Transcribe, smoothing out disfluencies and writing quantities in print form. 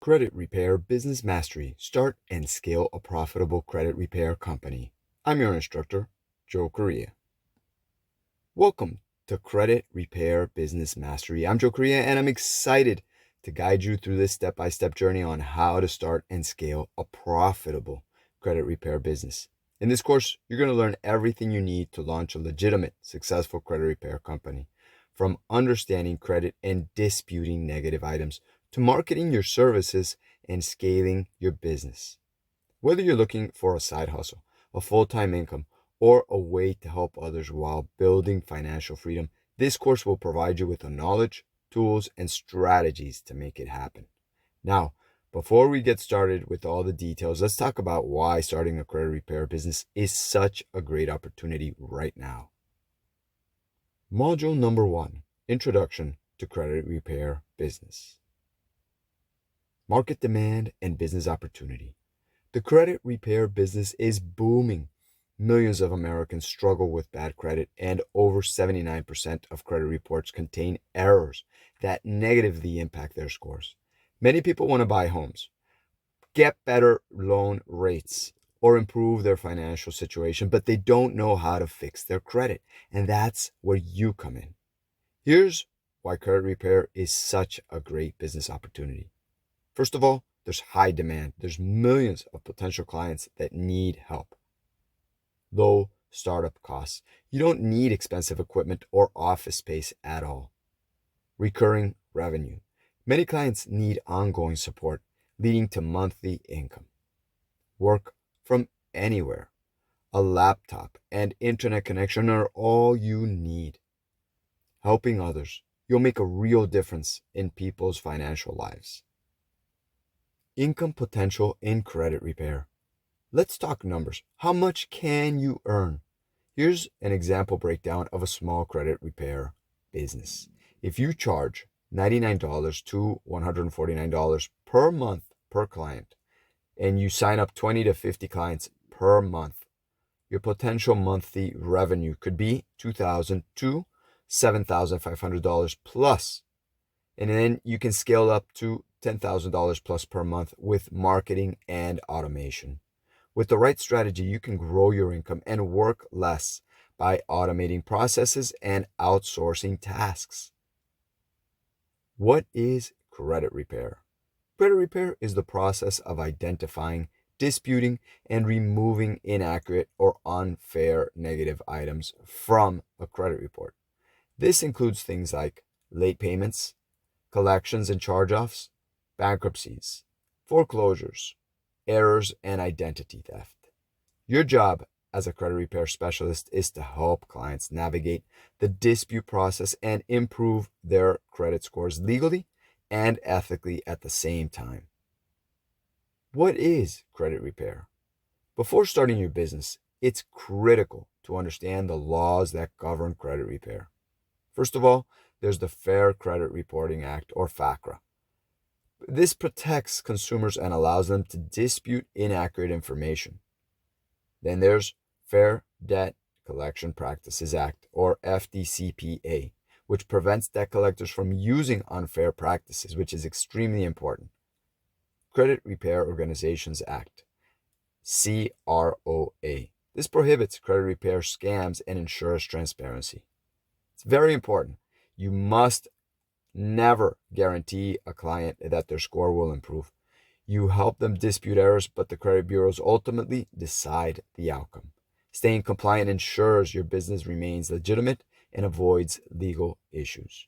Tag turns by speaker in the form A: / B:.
A: Credit Repair Business Mastery. Start and scale a profitable credit repair company. I'm your instructor, Joe Correa. Welcome to Credit Repair Business Mastery. I'm Joe Correa, and I'm excited to guide you through this step-by-step journey on how to start and scale a profitable credit repair business. In this course, you're going to learn everything you need to launch a legitimate, successful credit repair company, from understanding credit and disputing negative items to marketing your services and scaling your business. Whether you're looking for a side hustle, a full-time income, or a way to help others while building financial freedom, this course will provide you with the knowledge, tools, and strategies to make it happen. Now, before we get started with all the details, let's talk about why starting a credit repair business is such a great opportunity right now. Module number 1, Introduction to Credit Repair Business. Market demand and business opportunity. The credit repair business is booming. Millions of Americans struggle with bad credit, and over 79% of credit reports contain errors that negatively impact their scores. Many people want to buy homes, get better loan rates, or improve their financial situation, but they don't know how to fix their credit, and that's where you come in. Here's why credit repair is such a great business opportunity. First of all, there's high demand. There's millions of potential clients that need help. Low startup costs. You don't need expensive equipment or office space at all. Recurring revenue. Many clients need ongoing support, leading to monthly income. Work from anywhere. A laptop and internet connection are all you need. Helping others. You'll make a real difference in people's financial lives. Income potential in credit repair. Let's talk numbers. How much can you earn? Here's an example breakdown of a small credit repair business. If you charge $99 to $149 per month per client, and you sign up 20 to 50 clients per month, your potential monthly revenue could be $2,000 to $7,500 plus. And then you can scale up to $10,000 plus per month with marketing and automation. With the right strategy, you can grow your income and work less by automating processes and outsourcing tasks. What is credit repair? Credit repair is the process of identifying, disputing, and removing inaccurate or unfair negative items from a credit report. This includes things like late payments, collections and charge-offs, bankruptcies, foreclosures, errors, and identity theft. Your job as a credit repair specialist is to help clients navigate the dispute process and improve their credit scores legally and ethically at the same time. What is credit repair? Before starting your business, it's critical to understand the laws that govern credit repair. First of all, there's the Fair Credit Reporting Act, or FACRA. This protects consumers and allows them to dispute inaccurate information. Then there's Fair Debt Collection Practices Act, or FDCPA, which prevents debt collectors from using unfair practices, which is extremely important. Credit Repair Organizations Act, CROA. This prohibits credit repair scams and ensures transparency. It's very important. You must never guarantee a client that their score will improve. You help them dispute errors, but the credit bureaus ultimately decide the outcome. Staying compliant ensures your business remains legitimate and avoids legal issues.